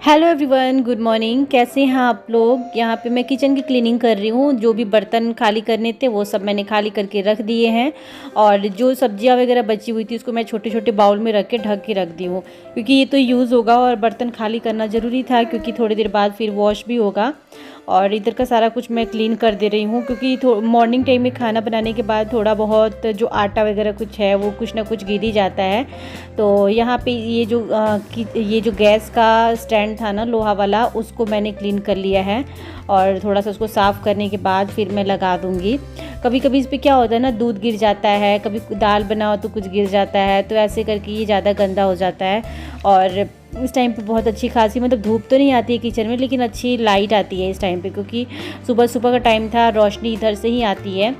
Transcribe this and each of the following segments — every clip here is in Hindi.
Hello everyone, good morning. कैसे हैं आप लोग। यहाँ पे मैं किचन की क्लीनिंग कर रही हूँ। जो भी बर्तन खाली करने थे वो सब मैंने खाली करके रख दिए हैं, और जो सब्जियाँ वगैरह बची हुई थी उसको मैं छोटे छोटे बाउल में रख के ढक के रख दी हूँ, क्योंकि ये तो यूज़ होगा और बर्तन खाली करना ज़रूरी था, क्योंकि थोड़ी देर बाद फिर वॉश भी होगा। और इधर का सारा कुछ मैं क्लीन कर दे रही हूँ, क्योंकि मॉर्निंग टाइम में खाना बनाने के बाद थोड़ा बहुत जो आटा वगैरह कुछ है वो कुछ ना कुछ गिर ही जाता है। तो यहाँ पे ये जो गैस का स्टैंड था ना, लोहा वाला, उसको मैंने क्लीन कर लिया है, और थोड़ा सा उसको साफ़ करने के बाद फिर मैं लगा दूँगी। कभी कभी इस पर क्या होता है ना, दूध गिर जाता है, कभी दाल बनाओ तो कुछ गिर जाता है, तो ऐसे करके ये ज़्यादा गंदा हो जाता है। और इस टाइम पे बहुत अच्छी खासी मतलब धूप तो नहीं आती है किचन में, लेकिन अच्छी लाइट आती है इस टाइम पे, क्योंकि सुबह सुबह का टाइम था, रोशनी इधर से ही आती है।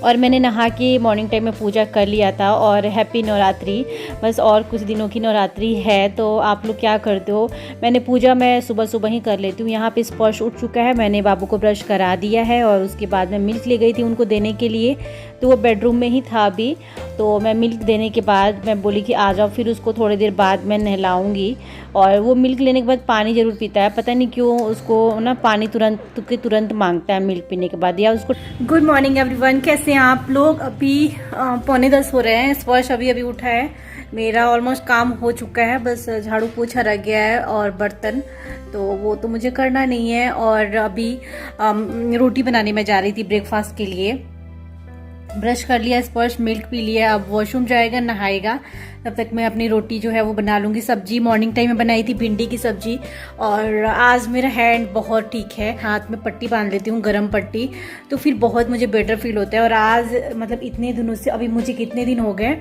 और मैंने नहा के मॉर्निंग टाइम में पूजा कर लिया था। और हैप्पी नवरात्रि। बस और कुछ दिनों की नवरात्रि है, तो आप लोग क्या करते हो। मैंने पूजा मैं सुबह सुबह ही कर लेती हूँ। यहाँ पे स्पर्श उठ चुका है, मैंने बाबू को ब्रश करा दिया है, और उसके बाद मैं मिल्क ले गई थी उनको देने के लिए, तो वो बेडरूम में ही था अभी। तो मैं मिल्क देने के बाद मैं बोली कि आ जाओ, फिर उसको थोड़ी देर बाद मैं नहलाऊँगी। और वो मिल्क लेने के बाद पानी ज़रूर पीता है, पता नहीं क्यों उसको ना पानी तुरंत के तुरंत मांगता है मिल्क पीने के बाद, या उसको। गुड मॉर्निंग एवरीवन, कैसे हैं आप लोग। अभी 9:45 हो रहे हैं। स्पर्श अभी अभी उठा है। मेरा ऑलमोस्ट काम हो चुका है, बस झाड़ू पोछा रह गया है और बर्तन, तो वो तो मुझे करना नहीं है। और अभी रोटी बनाने में जा रही थी ब्रेकफास्ट के लिए। ब्रश कर लिया, स्पर्श मिल्क पी लिया, अब वॉशरूम जाएगा, नहाएगा, तब तक मैं अपनी रोटी जो है वो बना लूँगी। सब्जी मॉर्निंग टाइम में बनाई थी भिंडी की सब्जी। और आज मेरा हैंड बहुत ठीक है, हाथ में पट्टी बांध लेती हूँ, गरम पट्टी, तो फिर बहुत मुझे बेटर फील होता है। और आज मतलब इतने दिनों से, अभी मुझे कितने दिन हो गए,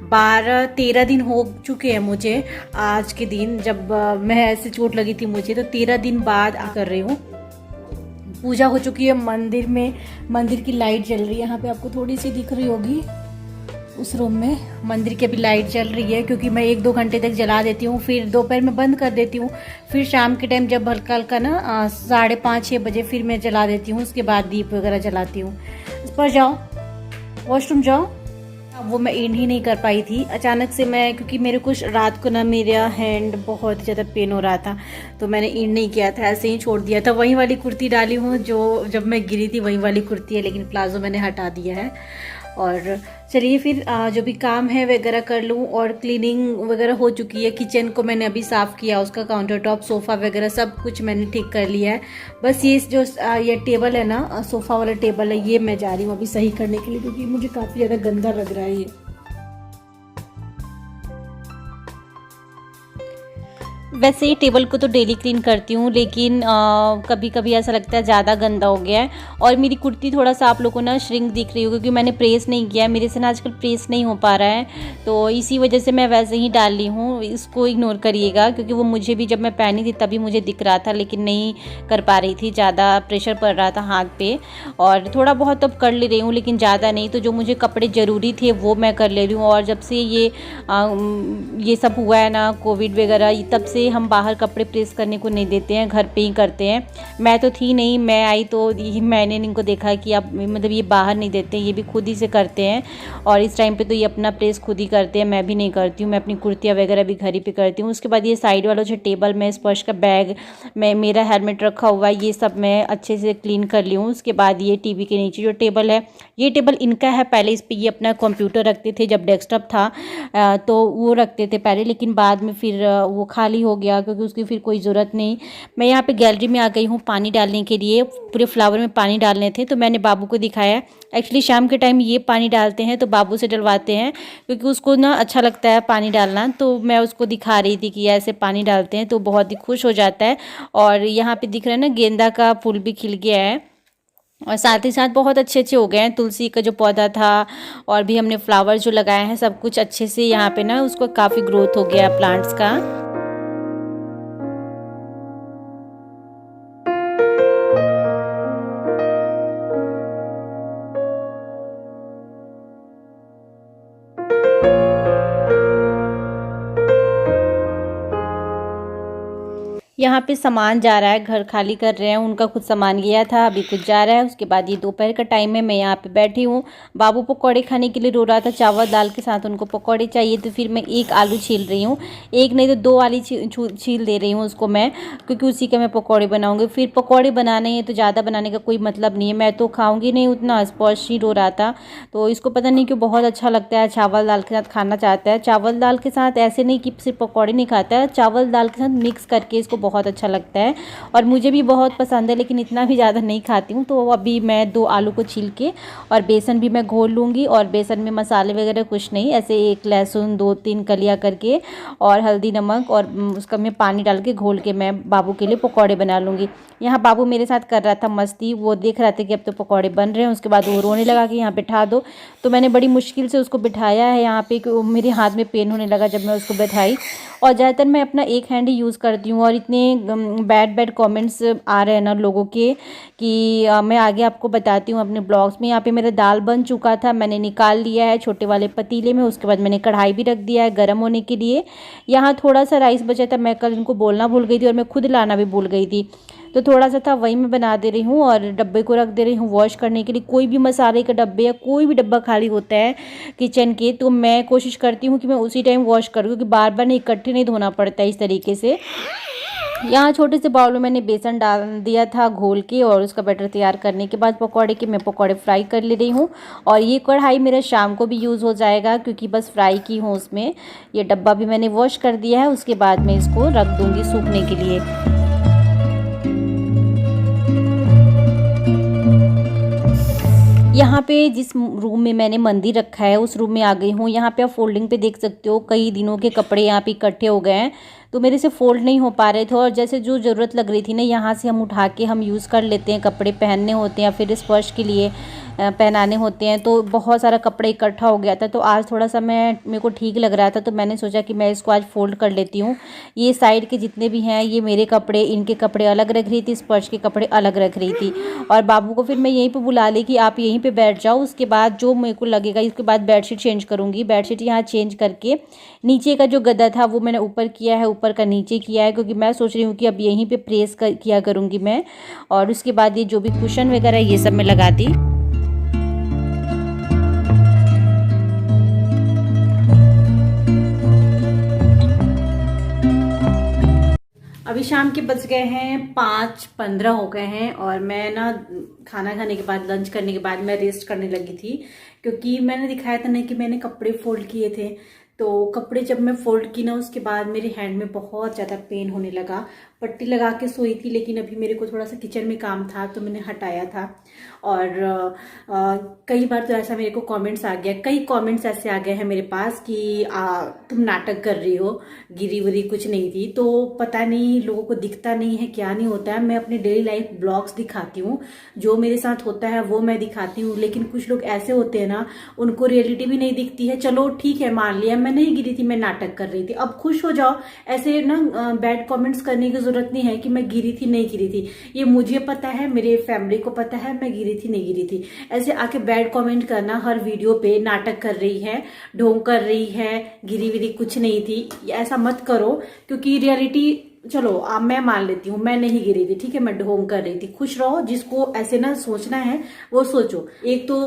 12-13 दिन हो चुके हैं मुझे। आज के दिन जब मैं ऐसे चोट लगी थी मुझे, तो 13 दिन बाद कर रही हूँ। पूजा हो चुकी है मंदिर में, मंदिर की लाइट जल रही है, यहाँ पे आपको थोड़ी सी दिख रही होगी। उस रूम में मंदिर की अभी लाइट जल रही है, क्योंकि मैं 1-2 घंटे तक जला देती हूँ, फिर दोपहर में बंद कर देती हूँ, फिर शाम के टाइम जब हल्का हल्का ना 5:30-6 बजे फिर मैं जला देती हूँ। उसके बाद दीप वगैरह जलाती हूँ। इस पर जाओ, वॉशरूम जाओ। वो मैं एंड ही नहीं कर पाई थी अचानक से मैं, क्योंकि मेरे कुछ रात को ना मेरा हैंड बहुत ज़्यादा पेन हो रहा था, तो मैंने एंड नहीं किया था, ऐसे ही छोड़ दिया था। वही वाली कुर्ती डाली हूँ जो जब मैं गिरी थी, वही वाली कुर्ती है, लेकिन प्लाजो मैंने हटा दिया है। और चलिए फिर जो भी काम है वगैरह कर लूँ। और क्लीनिंग वगैरह हो चुकी है, किचन को मैंने अभी साफ़ किया, उसका काउंटर टॉप, सोफ़ा वगैरह सब कुछ मैंने ठीक कर लिया है। बस ये जो ये टेबल है ना, सोफ़ा वाला टेबल है, ये मैं जा रही हूँ अभी सही करने के लिए, क्योंकि मुझे काफ़ी ज़्यादा गंदा लग रहा है ये। वैसे ही टेबल को तो डेली क्लीन करती हूँ, लेकिन कभी कभी ऐसा लगता है ज़्यादा गंदा हो गया है। और मेरी कुर्ती थोड़ा सा आप लोगों को ना श्रिंक दिख रही हो, क्योंकि मैंने प्रेस नहीं किया है, मेरे से ना आजकल प्रेस नहीं हो पा रहा है, तो इसी वजह से मैं वैसे ही डाल ली हूँ। इसको इग्नोर करिएगा, क्योंकि वो मुझे भी जब मैं पहनी थी तभी मुझे दिख रहा था, लेकिन नहीं कर पा रही थी, ज़्यादा प्रेशर पड़ रहा था हाथ पे। और थोड़ा बहुत अब कर ले रही हूँ, लेकिन ज़्यादा नहीं। तो जो मुझे कपड़े ज़रूरी थे वो मैं कर ले रही हूँ। और जब से ये सब हुआ है ना, कोविड वगैरह, तब से हम बाहर कपड़े प्रेस करने को नहीं देते हैं, घर पे ही करते हैं। मैं तो थी नहीं, मैं आई तो मैंने इनको देखा कि अब मतलब ये बाहर नहीं देते, ये भी खुद ही से करते हैं। और इस टाइम पे तो ये अपना प्रेस खुद ही करते हैं, मैं भी नहीं करती हूँ। मैं अपनी कुर्तियाँ वगैरह भी घर ही पे करती हूँ। उसके बाद ये साइड वाला जो टेबल में स्पर्श का बैग में मेरा हेलमेट रखा हुआ है, ये सब मैं अच्छे से क्लीन कर ली हूँ। उसके बाद ये टीवी के नीचे जो टेबल है, ये टेबल इनका है। पहले इस पर ये अपना कंप्यूटर रखते थे, जब डेस्कटॉप था तो वो रखते थे पहले, लेकिन बाद में फिर वो खाली हो गया, क्योंकि उसकी फिर कोई ज़रूरत नहीं। मैं यहाँ पे गैलरी में आ गई हूँ पानी डालने के लिए, पूरे फ्लावर में पानी डालने थे, तो मैंने बाबू को दिखाया। एक्चुअली शाम के टाइम ये पानी डालते हैं, तो बाबू से डलवाते हैं, क्योंकि उसको ना अच्छा लगता है पानी डालना, तो मैं उसको दिखा रही थी कि ऐसे पानी डालते हैं, तो बहुत ही खुश हो जाता है। और यहाँ पे दिख रहा है ना, गेंदा का फूल भी खिल गया है, और साथ ही साथ बहुत अच्छे अच्छे हो गए हैं। तुलसी का जो पौधा था, और भी हमने फ्लावर जो लगाए हैं, सब कुछ अच्छे से यहाँ पे ना उसको काफ़ी ग्रोथ हो गया प्लांट्स का। यहाँ पे सामान जा रहा है, घर खाली कर रहे हैं, उनका कुछ सामान गया था, अभी कुछ जा रहा है। उसके बाद ये दोपहर का टाइम है, मैं यहाँ पे बैठी हूँ। बाबू पकौड़े खाने के लिए रो रहा था, चावल दाल के साथ उनको पकौड़े चाहिए, तो फिर मैं एक आलू छील रही हूँ, एक नहीं तो 2 आलू छील दे रही हूँ उसको मैं, क्योंकि उसी के मैं पकौड़े बनाऊँगी। फिर पकौड़े बनाने हैं तो ज़्यादा बनाने का कोई मतलब नहीं है, मैं तो खाऊँगी नहीं उतना। स्पर्श ही रो रहा था, तो इसको पता नहीं क्यों बहुत अच्छा लगता है, चावल दाल के साथ खाना चाहता है। चावल दाल के साथ ऐसे नहीं कि सिर्फ पकौड़े नहीं खाता है, चावल दाल के साथ मिक्स करके इसको बहुत अच्छा लगता है, और मुझे भी बहुत पसंद है, लेकिन इतना भी ज़्यादा नहीं खाती हूँ। तो अभी मैं 2 आलू को छील के और बेसन भी मैं घोल लूँगी, और बेसन में मसाले वगैरह कुछ नहीं, ऐसे एक लहसुन 2-3 कलियाँ करके और हल्दी नमक और उसका मैं पानी डाल के घोल के मैं बाबू के लिए पकौड़े बना लूँगी। यहाँ बाबू मेरे साथ कर रहा था मस्ती, वो देख रहा था कि अब तो पकौड़े बन रहे हैं। उसके बाद वो रोने लगा कि यहाँ बिठा दो, तो मैंने बड़ी मुश्किल से उसको बिठाया है यहाँ पे, कि मेरे हाथ में पेन होने लगा जब मैं उसको बैठाई। और ज़्यादातर मैं अपना एक हैंड ही यूज़ करती हूँ, और इतने बैड कमेंट्स आ रहे हैं ना लोगों के कि मैं आगे आपको बताती हूँ अपने ब्लॉग्स में। यहाँ पे मेरा दाल बन चुका था, मैंने निकाल लिया है छोटे वाले पतीले में। उसके बाद मैंने कढ़ाई भी रख दिया है गर्म होने के लिए। यहाँ थोड़ा सा राइस बचा था, मैं कल इनको बोलना भूल गई थी और मैं खुद लाना भी भूल गई थी, तो थोड़ा सा था वही मैं बना दे रही हूँ, और डब्बे को रख दे रही हूँ वॉश करने के लिए। कोई भी मसाले का डब्बे या कोई भी डब्बा खाली होता है किचन के, तो मैं कोशिश करती हूँ कि मैं उसी टाइम वॉश करूँ, क्योंकि बार बार नहीं इकट्ठे नहीं धोना पड़ता इस तरीके से। यहाँ छोटे से बाउल में मैंने बेसन डाल दिया था घोल के, और उसका बैटर तैयार करने के बाद पकौड़े के मैं पकौड़े फ्राई कर ले रही हूँ। और ये कढ़ाई मेरा शाम को भी यूज़ हो जाएगा, क्योंकि बस फ्राई की हूँ उसमें। ये डब्बा भी मैंने वॉश कर दिया है, उसके बाद मैं इसको रख दूँगी सूखने के लिए। यहाँ पे जिस रूम में मैंने मंदिर रखा है उस रूम में आ गई हूँ। यहाँ पे आप फोल्डिंग पे देख सकते हो, कई दिनों के कपड़े यहाँ पे इकट्ठे हो गए हैं, तो मेरे से फोल्ड नहीं हो पा रहे थे। और जैसे जो ज़रूरत लग रही थी ना, यहाँ से हम उठा के हम यूज़ कर लेते हैं, कपड़े पहनने होते हैं या फिर स्पर्श के लिए पहनाने होते हैं, तो बहुत सारा कपड़ा इकट्ठा हो गया था। तो आज थोड़ा सा मेरे को ठीक लग रहा था, तो मैंने सोचा कि मैं इसको आज फोल्ड कर लेती हूँ। ये साइड के जितने भी हैं ये मेरे कपड़े, इनके कपड़े अलग रख रही थी, स्पर्श के कपड़े अलग रख रही थी। और बाबू को फिर मैं यहीं पे बुला ली कि आप यहीं पे बैठ जाओ, उसके बाद जो मेरे को लगेगा इसके बाद बेडशीट चेंज करूँगी। बेडशीट यहाँ चेंज करके नीचे का जो गद्दा था वो मैंने ऊपर किया है, ऊपर का नीचे किया है, क्योंकि मैं सोच रही हूँ कि अब यहीं पे प्रेस किया करूँगी मैं। और उसके बाद ये जो भी कुशन वगैरह ये सब मैं लगा दी। अभी शाम के बज गए हैं 5:15 हो गए हैं, और मैं ना खाना खाने के बाद, लंच करने के बाद मैं रेस्ट करने लगी थी, क्योंकि मैंने दिखाया था ना कि मैंने कपड़े फोल्ड किए थे। तो कपड़े जब मैं फोल्ड की ना, उसके बाद मेरे हैंड में बहुत ज़्यादा पेन होने लगा। पट्टी लगा के सोई थी, लेकिन अभी मेरे को थोड़ा सा किचन में काम था तो मैंने हटाया था। और कई बार तो ऐसा मेरे को कमेंट्स आ गया, कई कमेंट्स ऐसे आ गए हैं मेरे पास कि तुम नाटक कर रही हो, गिरी वरी कुछ नहीं थी। तो पता नहीं लोगों को दिखता नहीं है, क्या नहीं होता है। मैं अपने डेली लाइफ ब्लॉग्स दिखाती हूँ, जो मेरे साथ होता है वो मैं दिखाती हूँ, लेकिन कुछ लोग ऐसे होते हैं ना, उनको रियलिटी भी नहीं दिखती है। चलो ठीक है, मान लिया मैं नहीं गिरी थी, मैं नाटक कर रही थी, अब खुश हो जाओ। ऐसे ना बैड कमेंट्स करने की जरूरत नहीं है कि मैं गिरी थी नहीं गिरी थी। ये मुझे पता है, मेरे फैमिली को पता है मैं गिरी थी नहीं गिरी थी। ऐसे आके बैड कमेंट करना हर वीडियो पे, नाटक कर रही है, ढोंग कर रही है, गिरी विरी कुछ नहीं थी, ऐसा मत करो। क्योंकि रियलिटी, चलो अब मैं मान लेती हूँ मैं नहीं गिरी थी, ठीक है, मैं ढोंग कर रही थी। खुश रहो, जिसको ऐसे ना सोचना है वो सोचो। एक तो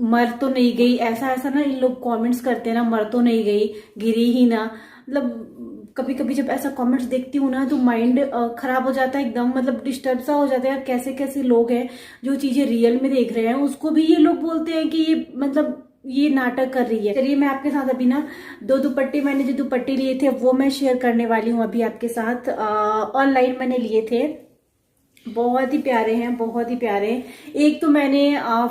मर तो नहीं गई, ऐसा ऐसा ना इन लोग कमेंट्स करते हैं ना, मर तो नहीं गई, गिरी ही ना। मतलब कभी कभी जब ऐसा कमेंट्स देखती हूँ ना, तो माइंड खराब हो जाता है एकदम, मतलब डिस्टर्ब सा हो जाता है। कैसे कैसे लोग हैं जो चीजें रियल में देख रहे हैं, उसको भी ये लोग बोलते हैं कि ये मतलब ये नाटक कर रही है। चलिए मैं आपके साथ अभी ना 2 दुपट्टे, मैंने जो दुपट्टे लिए थे वो मैं शेयर करने वाली हूँ अभी आपके साथ। ऑनलाइन मैंने लिए थे, बहुत ही प्यारे हैं, बहुत ही प्यारे। एक तो मैंने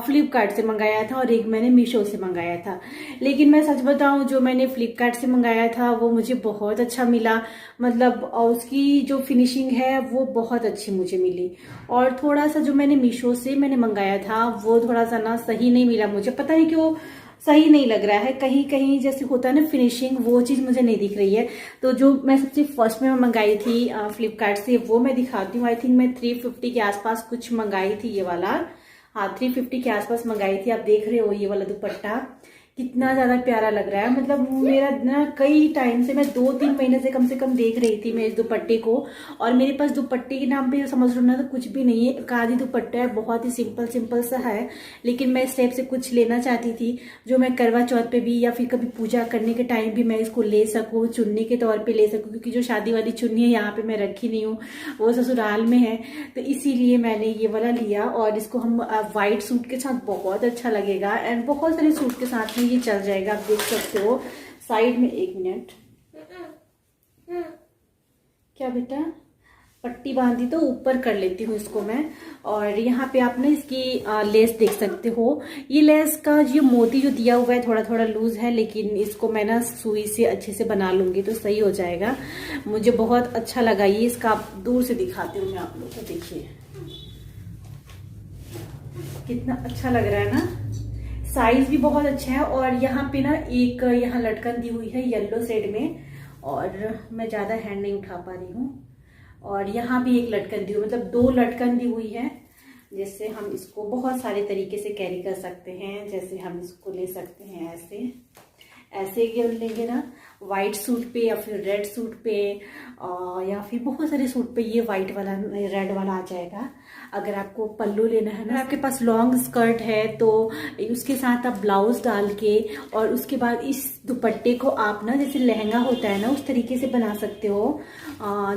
फ्लिपकार्ट से मंगाया था और एक मैंने मीशो से मंगाया था। लेकिन मैं सच बताऊं, जो मैंने फ्लिपकार्ट से मंगाया था वो मुझे बहुत अच्छा मिला। मतलब उसकी जो फिनिशिंग है वो बहुत अच्छी मुझे मिली। और थोड़ा सा जो मैंने मीशो से मैंने मंगाया था वो थोड़ा सा ना सही नहीं मिला मुझे, पता नहीं क्यों सही नहीं लग रहा है। कहीं कहीं जैसे होता है ना फिनिशिंग, वो चीज मुझे नहीं दिख रही है। तो जो मैं सबसे फर्स्ट में मंगाई थी फ्लिपकार्ट से, वो मैं दिखाती हूँ। आई थिंक मैं 350 के आसपास कुछ मंगाई थी, ये वाला। हाँ 350 के आसपास मंगाई थी। आप देख रहे हो ये वाला दुपट्टा, कितना ज़्यादा प्यारा लग रहा है। मतलब मेरा ना कई टाइम से, मैं 2-3 महीने से कम देख रही थी मैं इस दुपट्टे को, और मेरे पास दुपट्टे के नाम पे समझ लो ना तो कुछ भी नहीं है, एक आधी दुपट्टा है, बहुत ही सिंपल सा है। लेकिन मैं इस टाइप से कुछ लेना चाहती थी जो मैं करवा चौथ पे भी या फिर कभी पूजा करने के टाइम भी मैं इसको ले सकूँ, चुन्नी के तौर पर ले सकूँ, क्योंकि जो शादी वाली चुन्नी है यहाँ पे मैं रखी नहीं हूँ, वो ससुराल में है। तो इसीलिए मैंने ये वाला लिया, और इसको हम व्हाइट सूट के साथ बहुत अच्छा लगेगा, एंड बहुत सारे सूट के साथ में ये चल जाएगा। आप देख सकते हो साइड में, 1 मिनट, क्या बेटा, पट्टी बांधी तो ऊपर कर लेती हूँ इसको मैं। और यहाँ पे आप ना इसकी लेस देख सकते हो। ये लेस का जो मोती जो दिया हुआ है थोड़ा थोड़ा लूज है, लेकिन इसको मैं ना सुई से अच्छे से बना लूंगी तो सही हो जाएगा। मुझे बहुत अच्छा लगा ये। इसका दूर से दिखाती हूँ मैं आप लोग को, देखिए कितना अच्छा लग रहा है ना, साइज भी बहुत अच्छा है। और यहाँ पे ना एक यहाँ लटकन दी हुई है येलो शेड में, और मैं ज्यादा हैंड नहीं उठा पा रही हूँ। और यहाँ भी एक लटकन दी हुई, मतलब 2 लटकन दी हुई है, जिससे हम इसको बहुत सारे तरीके से कैरी कर सकते हैं। जैसे हम इसको ले सकते हैं ऐसे लेंगे ना वाइट सूट पे, या फिर रेड सूट पे, या फिर बहुत सारे सूट पे ये वाइट वाला रेड वाला आ जाएगा। अगर आपको पल्लू लेना है ना, आपके पास लॉन्ग स्कर्ट है तो उसके साथ आप ब्लाउज डाल के, और उसके बाद इस दुपट्टे को आप ना जैसे लहंगा होता है ना उस तरीके से बना सकते हो।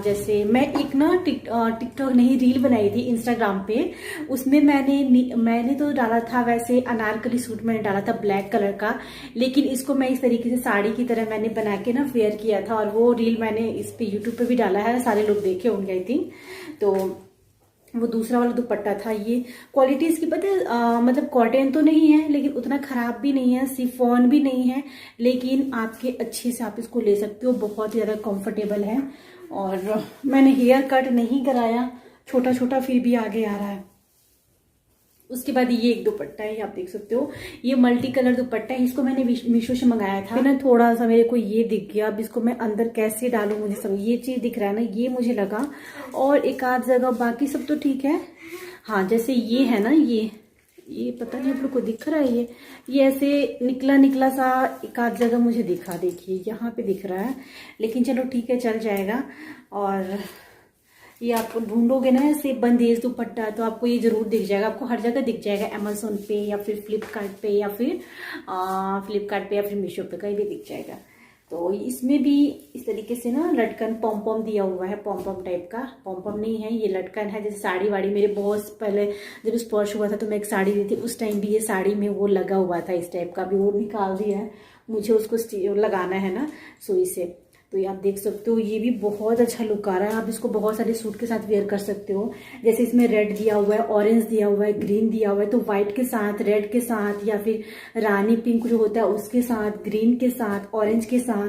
जैसे मैं एक ना टिकटॉक नहीं रील बनाई थी इंस्टाग्राम पे, उसमें मैंने तो डाला था वैसे अनारकली सूट मैंने डाला था ब्लैक कलर का, लेकिन इसको मैं इस तरीके से साड़ी की तरह मैंने बना के ना वेयर किया था, और वो रील मैंने इस पे यूट्यूब पे भी डाला है, सारे लोग देखे होंगे आई थिंक। तो वो दूसरा वाला दुपट्टा था। ये क्वालिटी इसकी पता है, मतलब कॉटन तो नहीं है लेकिन उतना खराब भी नहीं है, शिफॉन भी नहीं है, लेकिन आपके अच्छे से आप इसको ले सकते हो, बहुत ही ज्यादा कंफर्टेबल है। और मैंने हेयर कट नहीं कराया, छोटा छोटा फिर भी आगे आ रहा है। उसके बाद ये एक दुपट्टा है, आप देख सकते हो, ये मल्टी कलर दुपट्टा है। इसको मैंने मीशो से मंगाया था ना, थोड़ा सा मेरे को ये दिख गया। अब इसको मैं अंदर कैसे डालूं, मुझे सब ये चीज दिख रहा है ना, ये मुझे लगा। और एक आध जगह, बाकी सब तो ठीक है। हाँ, जैसे ये है ना, ये पता नहीं आप लोग को दिख रहा है, ये ऐसे निकला सा एक आध जगह मुझे दिखा, देखिए यहाँ पे दिख रहा है, लेकिन चलो ठीक है, चल जाएगा। और ये आप ढूंढोगे ना ऐसे बंदेज दुपट्टा तो आपको ये जरूर दिख जाएगा, आपको हर जगह दिख जाएगा, अमेज़न पे या फिर फ्लिपकार्ट पे या फिर मीशो पे, कहीं भी दिख जाएगा। तो इसमें भी इस तरीके से ना लटकन पॉम दिया हुआ है, पॉम टाइप का, पॉम नहीं है ये लटकन है। जैसे साड़ी वाड़ी, मेरे बहुत पहले जब स्पर्श हुआ था तो मैं एक साड़ी ली थी, उस टाइम भी ये साड़ी में वो लगा हुआ था इस टाइप का, भी वो निकाल दिया है, मुझे उसको लगाना है ना सुई से। तो ये आप देख सकते हो, ये भी बहुत अच्छा लुक आ रहा है। आप इसको बहुत सारे सूट के साथ वेयर कर सकते हो। जैसे इसमें रेड दिया हुआ है, ऑरेंज दिया हुआ है, ग्रीन दिया हुआ है, तो व्हाइट के साथ, रेड के साथ, या फिर रानी पिंक जो होता है उसके साथ, ग्रीन के साथ, ऑरेंज के साथ,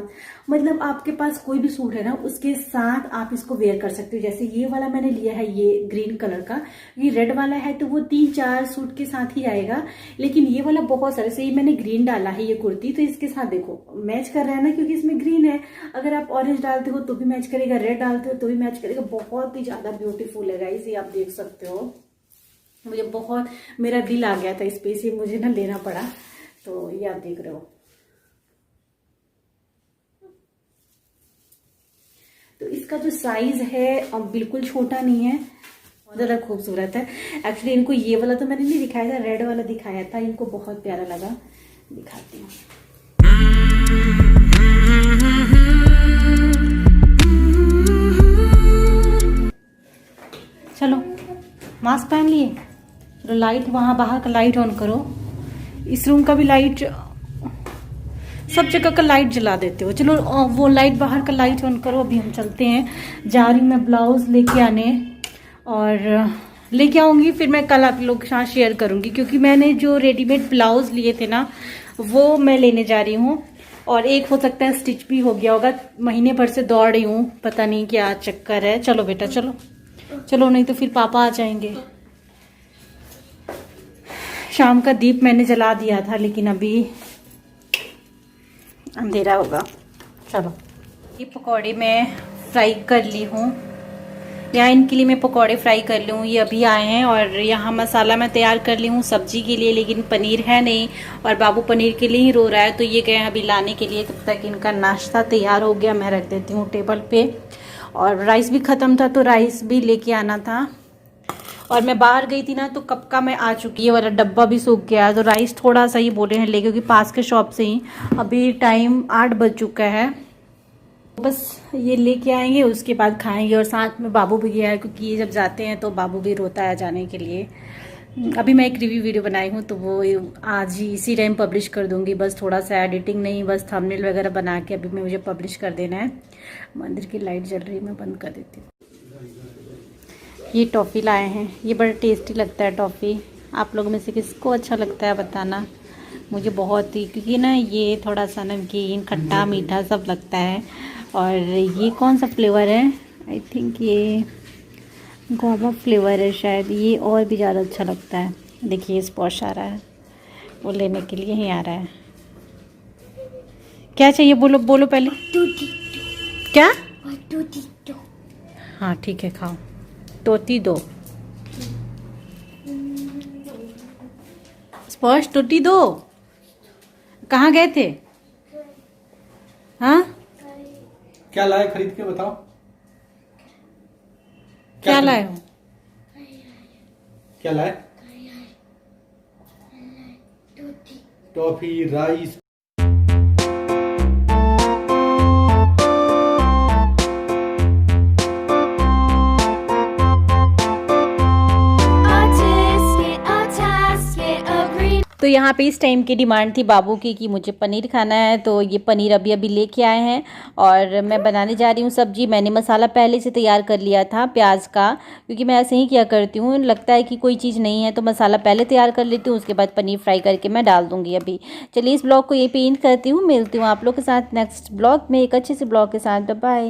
मतलब आपके पास कोई भी सूट है ना उसके साथ आप इसको वेयर कर सकते हो। जैसे ये वाला मैंने लिया है, ये ग्रीन कलर का, ये रेड वाला है तो वो 3-4 सूट के साथ ही आएगा, लेकिन ये वाला बहुत सारे से, ये मैंने ग्रीन डाला है ये कुर्ती, तो इसके साथ देखो मैच कर रहा है ना, क्योंकि इसमें ग्रीन है। अगर आप ऑरेंज डालते हो तो भी मैच करेगा, रेड डालते हो तो भी मैच करेगा, बहुत ही ज्यादा ब्यूटीफुल है गाइस, ये आप देख सकते हो। मुझे बहुत, मेरा दिल आ गया था इस पे, इसे मुझे ना लेना पड़ा। तो ये आप देख रहे हो, तो इसका जो साइज है अब बिल्कुल छोटा नहीं है, बहुत ज्यादा खूबसूरत है। एक्चुअली इनको ये वाला तो मैंने नहीं दिखाया था, रेड वाला दिखाया था, इनको बहुत प्यारा लगा, दिखाती हूँ। चलो मास्क पहन लिए, तो लाइट वहाँ बाहर का लाइट ऑन करो, इस रूम का भी लाइट, सब जगह का लाइट जला देते हो। चलो वो लाइट बाहर का लाइट ऑन करो, अभी हम चलते हैं। जा रही मैं ब्लाउज लेके आने, और लेके आऊंगी फिर मैं कल आप लोग के साथ शेयर करूंगी, क्योंकि मैंने जो रेडीमेड ब्लाउज लिए थे ना वो मैं लेने जा रही हूँ, और एक हो सकता है स्टिच भी हो गया होगा। महीने भर से दौड़ रही हूँ, पता नहीं क्या चक्कर है। चलो बेटा चलो चलो, नहीं तो फिर पापा आ जाएंगे। शाम का दीप मैंने जला दिया था, लेकिन अभी अंधेरा होगा। चलो, ये पकौड़े मैं फ्राई कर ली हूँ। यहाँ इनके लिए मैं पकौड़े फ्राई कर लूँ, ये अभी आए हैं। और यहाँ मसाला मैं तैयार कर ली हूँ सब्जी के लिए, लेकिन पनीर है नहीं और बाबू पनीर के लिए ही रो रहा है, तो ये गए अभी लाने के लिए। तब तक इनका नाश्ता तैयार हो गया, मैं रख देती हूँ टेबल पे। और राइस भी ख़त्म था तो राइस भी लेके आना था। और मैं बाहर गई थी ना तो कब का मैं आ चुकी है, वाला डब्बा भी सूख गया, तो राइस थोड़ा सा ही बोले हैं ले, क्योंकि पास के शॉप से ही अभी टाइम 8 बज चुका है। बस ये लेके आएंगे, उसके बाद खाएंगे। और साथ में बाबू भी गया है, क्योंकि ये जब जाते हैं तो बाबू भी रोता है जाने के लिए। अभी मैं एक रिव्यू वीडियो बनाई हूँ तो वो आज ही इसी टाइम पब्लिश कर दूँगी। बस थोड़ा सा एडिटिंग नहीं, बस थंबनेल वगैरह बना के अभी मुझे पब्लिश कर देना है। मंदिर की लाइट जल रही है, मैं बंद कर देती हूँ। ये टॉफ़ी लाए हैं, ये बड़ा टेस्टी लगता है टॉफ़ी। आप लोगों में से किसको अच्छा लगता है बताना, मुझे बहुत ही, क्योंकि ना ये थोड़ा सा नमकीन खट्टा मीठा सब लगता है। और ये कौन सा फ्लेवर है, आई थिंक ये गुआवा फ्लेवर है शायद, ये और भी ज़्यादा अच्छा लगता है। देखिए स्पॉश आ रहा है, वो लेने के लिए ही आ रहा है। क्या चाहिए बोलो बोलो पहले। क्या? हाँ ठीक है, खाओ टोटी दो, स्पॉश टोटी दो। कहाँ गए थे? हाँ क्या लाए खरीद के बताओ। क्या लाए हो? क्या लाए? Toffee, rice. तो यहाँ पे इस टाइम की डिमांड थी बाबू की कि मुझे पनीर खाना है, तो ये पनीर अभी अभी लेके आए हैं। और मैं बनाने जा रही हूँ सब्जी। मैंने मसाला पहले से तैयार कर लिया था प्याज का, क्योंकि मैं ऐसे ही किया करती हूँ। लगता है कि कोई चीज़ नहीं है तो मसाला पहले तैयार कर लेती हूँ, उसके बाद पनीर फ्राई करके मैं डाल दूँगी अभी। चलिए इस ब्लॉग को यहीं पे एंड करती हूँ, मिलती हूँ आप लोग के साथ नेक्स्ट ब्लॉग में एक अच्छे से ब्लॉग के साथ। बाय।